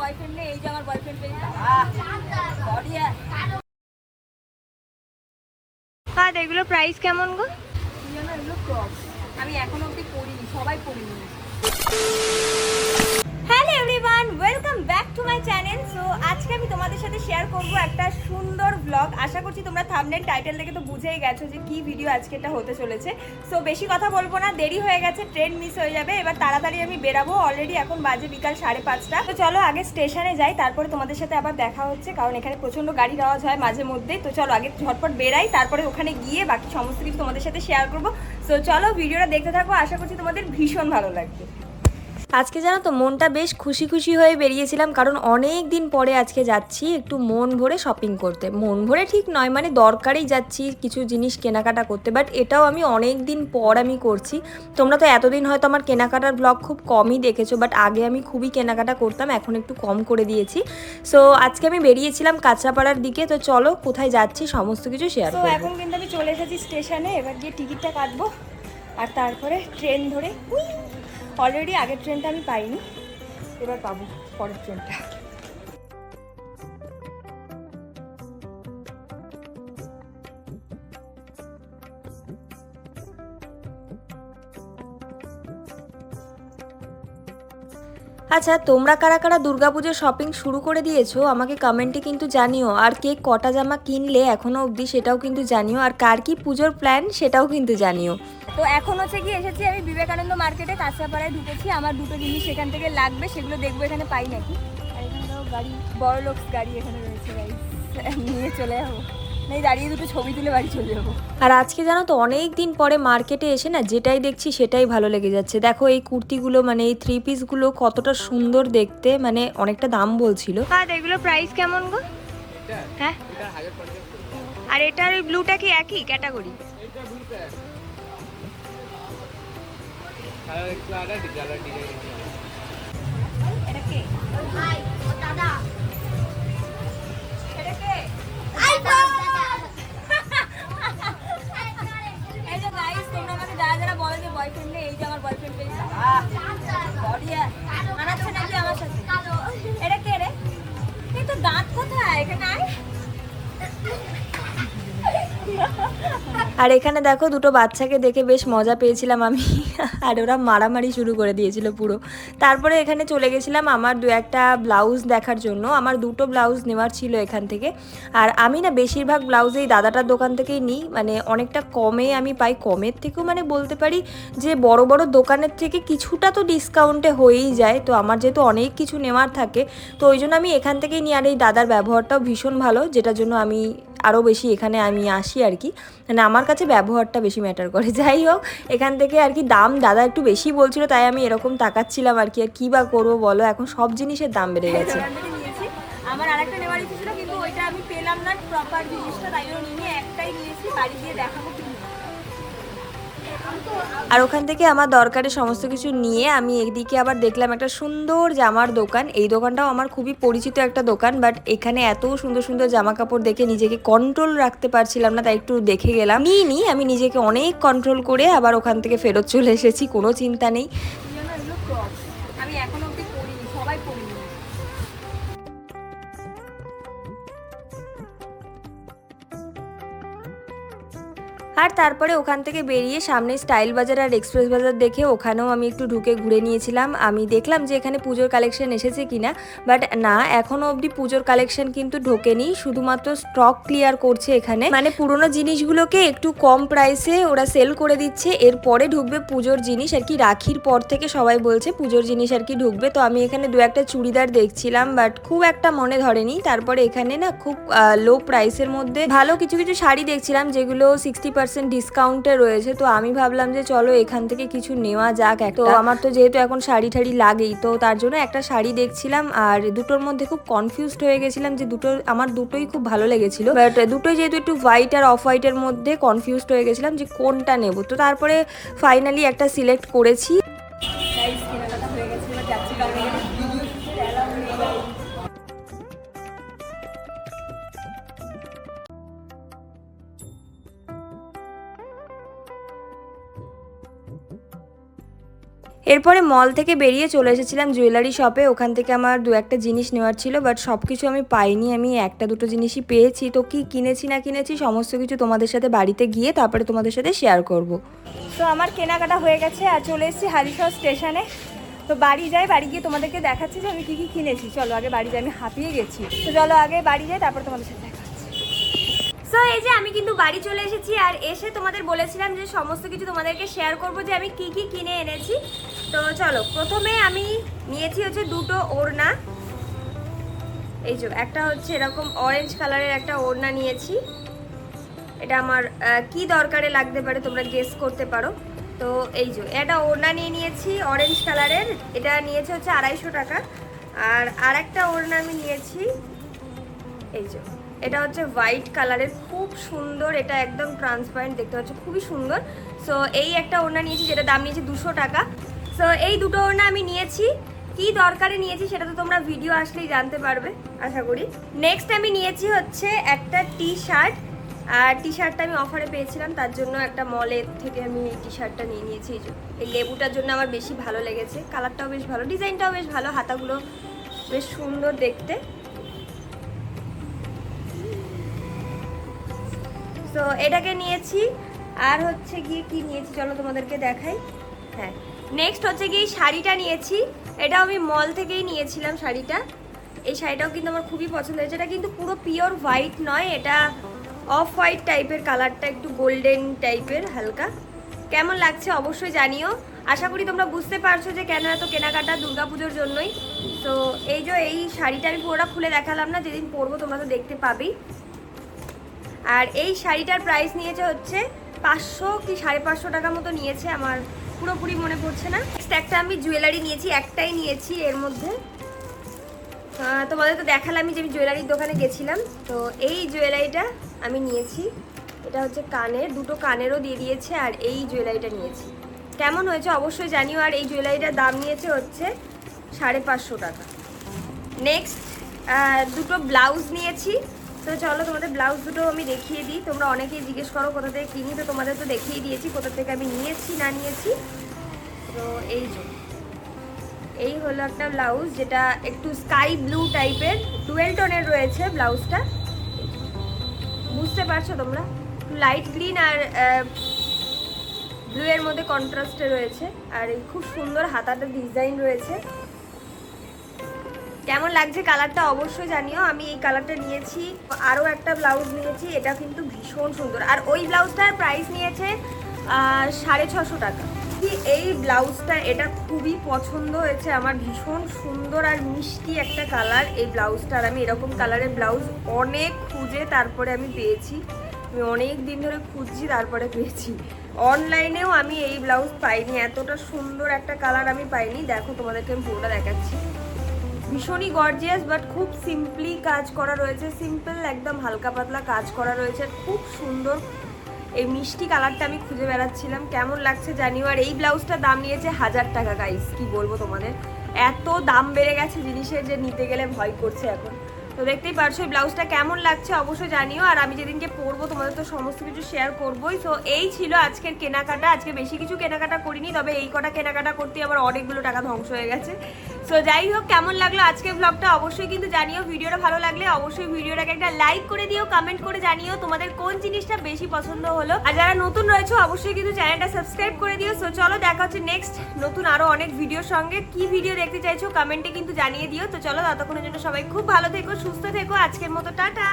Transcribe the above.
Boyfriend নেই, এই যে আমার বয়ফ্রেন্ড পেয়ে হ্যাঁ, এগুলো প্রাইস কেমন গো? এগুলো ক্রপস, আমি এখনো অবধি পরিনি, সবাই পরিনি। Hello everyone, welcome back to my channel. So আজকে আমি তোমাদের সাথে শেয়ার করব একটা সুন্দর ব্লগ। আশা করছি তোমরা থাম্বনেল টাইটেল দেখে তো বুঝেই গেছো যে কি ভিডিও আজকে এটা হতে চলেছে। সো বেশি কথা বলবো না, দেরি হয়ে গেছে, ট্রেন মিস হয়ে যাবে। এবার তাড়াতাড়ি আমি বেরাবো, অলরেডি এখন বাজে বিকাল 5:30। তো চলো আগে স্টেশনে যাই, তারপরে তোমাদের সাথে আবার দেখা হচ্ছে, কারণ এখানে প্রচন্ড গাড়ি আওয়াজ হয় মাঝে মধ্যে। তো চলো আগে ঝটপট বেরাই, তারপরে ওখানে গিয়ে বাকি সমস্ত কিছু তোমাদের সাথে শেয়ার করবো। সো চলো ভিডিওটা দেখতে থাকো, আশা করছি তোমাদের ভীষণ ভালো লাগবে। আজকে জানো তো মনটা বেশ খুশি খুশি হয়ে বেরিয়েছিলাম, কারণ অনেক দিন পরে আজকে যাচ্ছি একটু মন ভরে শপিং করতে। মন ভরে ঠিক নয়, মানে দরকারেই যাচ্ছি কিছু জিনিস কেনাকাটা করতে, বাট এটাও আমি অনেক দিন পর আমি করছি। তোমরা তো এতদিন হয়তো আমার কেনাকাটার ব্লগ খুব কমই দেখেছো, বাট আগে আমি খুবই কেনাকাটা করতাম, এখন একটু কম করে দিয়েছি। সো আজকে আমি বেরিয়েছিলাম কাঁচরাপাড়ার দিকে। তো চলো কোথায় যাচ্ছি সমস্ত কিছু শেয়ার করব। তো এখন কিন্তু আমি চলে এসেছি স্টেশনে, এবার গিয়ে টিকিটটা কাটবো আর তারপরে ট্রেন ধরে। অলরেডি আগের ট্রেনটা আমি পাইনি, এবার পাবো পরের ট্রেনটা। আচ্ছা, তোমরা কারা কারা দুর্গাপুজোর শপিং শুরু করে দিয়েছো আমাকে কমেন্টে কিন্তু জানিও। আর কে কটা জামা কিনলে এখনো অবধি সেটাও কিন্তু জানিও। আর কার কি পুজোর প্ল্যান সেটাও কিন্তু জানিও। তো এখন হচ্ছে কি এসেছি আমি বিবেকানন্দ মার্কেটে, কাঁচরাপাড়ায় ঢুকেছি। আমার দুটো জিনিস সেখান থেকে লাগবে, সেগুলো দেখবো এখানে পাই নাকি। আর এখানটাও গাড়ি, বড় লোক গাড়ি এখানে রয়েছে, গাড়ি নিয়ে চলে যাবো, নেই দাঁড়িয়ে দুটো ছবি তুলে বাড়ি চলে যাবো। আর আজকে জানো তো অনেক দিন পরে মার্কেটে এসে না যেটাই দেখছি সেটাই ভালো লেগে যাচ্ছে। দেখো এই কুর্তিগুলো, মানে এই 3 পিসগুলো কতটা সুন্দর দেখতে, মানে অনেকটা দাম বলছিল। হ্যাঁ, এগুলো প্রাইস কেমন গো? হ্যাঁ, আর এটার ওই ব্লুটা কি একই ক্যাটাগরি? এটা কে? দাদা এটা কে? এই যে গাইস, তোমরা আমাকে যারা যারা বলো যে বয়ফ্রেন্ড নেই, এই যে আমার বয়ফ্রেন্ড পেয়ে মানাচ্ছে নাকি আমার সাথে? এটা কে রে? এই তো দাঁত কোথায় এখানে? আয়। আর এখানে দেখো দুটো বাচ্চাকে দেখে বেশ মজা পেয়েছিলাম আমি। আর ওরা মারামারি শুরু করে দিয়েছিল পুরো। তারপরে এখানে চলে গেছিলাম আমার দু একটা ব্লাউজ দেখার জন্য। আমার দুটো ব্লাউজ নেওয়ার ছিল এখান থেকে। আর আমি না বেশিরভাগ ব্লাউজ এই দাদাটার দোকান থেকেই নিই, মানে অনেকটা কমে আমি পাই। কমের থেকেও মানে বলতে পারি যে বড় বড় দোকানের থেকে কিছুটা তো ডিসকাউন্টে হয়েই যায়। তো আমার যেহেতু অনেক কিছু নেওয়ার থাকে, তো ওই জন্য আমি এখান থেকেই নিই। আর এই দাদার ব্যবহারটাও ভীষণ ভালো, যেটার জন্য আমি আরও বেশি এখানে আমি আসি আর কি। মানে আমার কাছে ব্যবহারটা বেশি ম্যাটার করে। যাই হোক, এখান থেকে আর কি দাম দাদা একটু বেশি বলছিল, তাই আমি এরকম তাকাচ্ছিলাম আর কি। আর কী বা করবো বলো, এখন সব জিনিসের দাম বেড়ে গেছে। আমার আরেকটা নেওয়ার ইচ্ছে ছিল, কিন্তু ওইটা আমি পেলাম না প্রপার জিনিসটা, তাই জন্য নিয়ে একটাই নিয়েছি, বাড়ি দিয়ে দেখাবো। আর ওখান থেকে আমার দরকারের সমস্ত কিছু নিয়ে আমি এদিকে আবার দেখলাম একটা সুন্দর জামার দোকান। এই দোকানটাও আমার খুবই পরিচিত একটা দোকান, বাট এখানে এত সুন্দর সুন্দর জামা কাপড় দেখে নিজেকে কন্ট্রোল রাখতে পারছিলাম না, তাই একটু দেখে গেলাম। নিই আমি নিজেকে অনেক কন্ট্রোল করে আবার ওখান থেকে ফেরত চলে এসেছি, কোনো চিন্তা নেই। আমি এখনো অব্দি পড়িনি, সবাই পড়িনি। আর তারপরে ওখান থেকে বেরিয়ে সামনে স্টাইল বাজার আর এক্সপ্রেস বাজার দেখে ওখানেও আমি একটু ঢুকে ঘুরে নিয়েছিলাম। আমি দেখলাম যে এখানে পুজোর কালেকশন এসেছে কিনা, বাট না, এখনও অবধি পুজোর কালেকশন কিন্তু ঢোকেনি, শুধুমাত্র স্টক ক্লিয়ার করছে এখানে। মানে পুরোনো জিনিসগুলোকে একটু কম প্রাইসে ওরা সেল করে দিচ্ছে, এরপরে ঢুকবে পুজোর জিনিস আর কি। রাখির পর থেকে সবাই বলছে পুজোর জিনিস আর কি ঢুকবে। তো আমি এখানে দু একটা চুড়িদার দেখছিলাম, বাট খুব একটা মনে ধরেনি। তারপরে এখানে না খুব লো প্রাইসের মধ্যে ভালো কিছু কিছু শাড়ি দেখছিলাম, যেগুলো 60% ডিসকাউন্টে রয়েছে। তো আমি ভাবলাম যে চলো এখান থেকে কিছু নেওয়া যাক। তো আমার তো যেহেতু এখন শাড়ি ঠাড়ি লাগেই, তো তার জন্য একটা শাড়ি দেখছিলাম। আর দুটোর মধ্যে খুব কনফিউজড হয়ে গেছিলাম যে আমার দুটোই খুব ভালো লেগেছিল, বাট দুটোই যেহেতু একটু হোয়াইট আর অফ হোয়াইটের মধ্যে কনফিউজড হয়ে গেছিলাম যে কোনটা নেব। তো তারপরে ফাইনালি একটা সিলেক্ট করেছি। এরপরে মল থেকে বেরিয়ে চলে এসেছিলাম জুয়েলারি শপে। ওখান থেকে আমার দু একটা জিনিস নেওয়ার ছিল, বাট সব কিছু আমি পাইনি, আমি একটা দুটো জিনিসই পেয়েছি। তো কি কিনেছি না কিনেছি সমস্ত কিছু তোমাদের সাথে বাড়িতে গিয়ে তারপরে তোমাদের সাথে শেয়ার করব। তো আমার কেনাকাটা হয়ে গেছে আর চলে এসেছি হালিশহর স্টেশনে। তো বাড়ি যাই, বাড়ি গিয়ে তোমাদেরকে দেখাচ্ছি যে আমি কী কী কিনেছি। চলো আগে বাড়ি যাই, আমি হাঁপিয়ে গেছি। তো চলো আগে বাড়ি যাই, তারপর তোমাদের সাথে দেখা হচ্ছে। সো এই যে আমি কিন্তু বাড়ি চলে এসেছি, আর এসে তোমাদের বলেছিলাম যে সমস্ত কিছু তোমাদেরকে শেয়ার করব যে আমি কি কি কিনে এনেছি। তো চলো, প্রথমে আমি নিয়েছি হচ্ছে দুটো ওড়না। এই যে একটা হচ্ছে এরকম অরেঞ্জ কালারের একটা ওড়না নিয়েছি। এটা আমার কি দরকারে লাগতে পারে তোমরা গেস করতে পারো। তো এই যে এটা ওড়না নিয়ে নিয়েছি অরেঞ্জ কালারের, এটা নিয়েছে হচ্ছে 250 টাকা। আর একটা ওড়না আমি নিয়েছি, এই যে এটা হচ্ছে হোয়াইট কালারের, খুব সুন্দর, এটা একদম ট্রান্সপারেন্ট দেখতে পাচ্ছ, খুবই সুন্দর। সো এই একটা ওড়না নিয়েছি যেটা দাম নিয়েছে 200 টাকা। সো এই দুটো ওড়না আমি নিয়েছি। কি দরকারে নিয়েছি সেটা তো তোমরা ভিডিও আসলেই জানতে পারবে আশা করি। নেক্সট আমি নিয়েছি হচ্ছে একটা টি শার্ট, আর টি শার্টটা আমি অফারে পেয়েছিলাম, তার জন্য একটা মলের থেকে আমি এই টি শার্টটা নিয়ে নিয়েছি। এই লেবুটার জন্য আমার বেশি ভালো লেগেছে, কালারটাও বেশ ভালো, ডিজাইনটাও বেশ ভালো, হাতাগুলো বেশ সুন্দর দেখতে। তো এটাকে নিয়েছি। আর হচ্ছে গিয়ে কি নিয়েছি চলো তোমাদেরকে দেখাই। হ্যাঁ, নেক্সট হচ্ছে গিয়ে শাড়িটা নিয়েছি। এটাও আমি মল থেকেই নিয়েছিলাম শাড়িটা। এই শাড়িটাও কিন্তু আমার খুবই পছন্দ হয়েছে। এটা কিন্তু পুরো পিওর হোয়াইট নয়, এটা অফ হোয়াইট টাইপের, কালারটা একটু গোল্ডেন টাইপের হালকা। কেমন লাগছে অবশ্যই জানিও। আশা করি তোমরা বুঝতে পারছো যে কেন এত কেনাকাটা, দুর্গাপুজোর জন্যই। তো এই যে এই শাড়িটা আমি পুরোটা খুলে দেখালাম না, যেদিন পরবো তোমরা তো দেখতে পাবেই। আর এই শাড়িটার প্রাইস নিয়েছে হচ্ছে 500 কি 550 টাকা মতো নিয়েছে, আমার পুরোপুরি মনে পড়ছে না। নেক্সট একটা আমি জুয়েলারি নিয়েছি, একটাই নিয়েছি এর মধ্যে। তোমাদের তো দেখালামই যে আমি জুয়েলারির দোকানে গেছিলাম। তো এই জুয়েলারিটা আমি নিয়েছি, এটা হচ্ছে কানের, দুটো কানেরও দিয়ে দিয়েছে। আর এই জুয়েলারিটা নিয়েছি, কেমন হয়েছে অবশ্যই জানিও। আর এই জুয়েলারিটার দাম নিয়েছে হচ্ছে 550 টাকা। নেক্সট দুটো ব্লাউজ নিয়েছি। তো চলো তোমাদের ব্লাউজ দুটো আমি দেখিয়ে দিই। তোমরা অনেকেই জিজ্ঞেস করো কোথা থেকে কিনি, তো তোমাদের তো দেখিয়ে দিয়েছি কোথা থেকে আমি নিয়েছি না নিয়েছি। তো এই হলো একটা ব্লাউজ, যেটা একটু স্কাই ব্লু টাইপের, ডুয়েল টোনের রয়েছে ব্লাউজটা, বুঝতে পারছো তোমরা, লাইট গ্রিন আর ব্লু এর মধ্যে কন্ট্রাস্টে রয়েছে। আর এই খুব সুন্দর হাতাটা ডিজাইন রয়েছে। কেমন লাগছে কালারটা অবশ্যই জানিও। আমি এই কালারটা নিয়েছি। আরও একটা ব্লাউজ নিয়েছি, এটা কিন্তু ভীষণ সুন্দর। আর ওই ব্লাউজটার প্রাইস নিয়েছে 650 টাকা। এই ব্লাউজটা এটা খুবই পছন্দ হয়েছে আমার, ভীষণ সুন্দর আর মিষ্টি একটা কালার এই ব্লাউজটা। আর আমি এরকম কালারের ব্লাউজ অনেক খুঁজে তারপরে আমি পেয়েছি, আমি অনেক দিন ধরে খুঁজছি তারপরে পেয়েছি। অনলাইনেও আমি এই ব্লাউজ পাইনি, এতটা সুন্দর একটা কালার আমি পাইনি। দেখো তোমাদেরকে আমি পুরোটা দেখাচ্ছি, ভীষণই গর্জিয়াস, বাট খুব সিম্পলি কাজ করা রয়েছে, সিম্পল একদম হালকা পাতলা কাজ করা রয়েছে, খুব সুন্দর। এই মিষ্টি কালারটা আমি খুঁজে বেড়াচ্ছিলাম, কেমন লাগছে জানিও। আর এই ব্লাউজটার দাম নিয়েছে 1000 টাকা। গাইস কি বলবো তোমাদের, এত দাম বেড়ে গেছে জিনিসের যে নিতে গেলে ভয় করছে এখন। তো দেখতেই পারছো এই ব্লাউজটা কেমন লাগছে অবশ্যই জানিও। আর আমি যেদিনকে পরবো তোমাদের তো সমস্ত কিছু শেয়ার করবোই। তো এই ছিল আজকের কেনাকাটা। আজকে বেশি কিছু কেনাকাটা করিনি, তবে এই কটা কেনাকাটা করতে আবার অনেকগুলো টাকা ধ্বংস হয়ে গেছে। সো যাই হোক, কেমন লাগলো আজকের ব্লগটা অবশ্যই কিন্তু জানিও। ভিডিওটা ভালো লাগলে অবশ্যই ভিডিওটাকে একটা লাইক করে দিও, কমেন্ট করে জানিও তোমাদের কোন জিনিসটা বেশি পছন্দ হলো। আর যারা নতুন রয়েছে অবশ্যই কিন্তু চ্যানেলটা সাবস্ক্রাইব করে দিও। সো চলো দেখা হচ্ছে নেক্সট নতুন আরো অনেক ভিডিওর সঙ্গে। কি ভিডিও দেখতে চাইছো কমেন্টে কিন্তু জানিয়ে দিও। তো চলো, ততক্ষণের জন্য সবাই খুব ভালো থেকো, সুস্থ থেকো। আজকের মতো টাটা।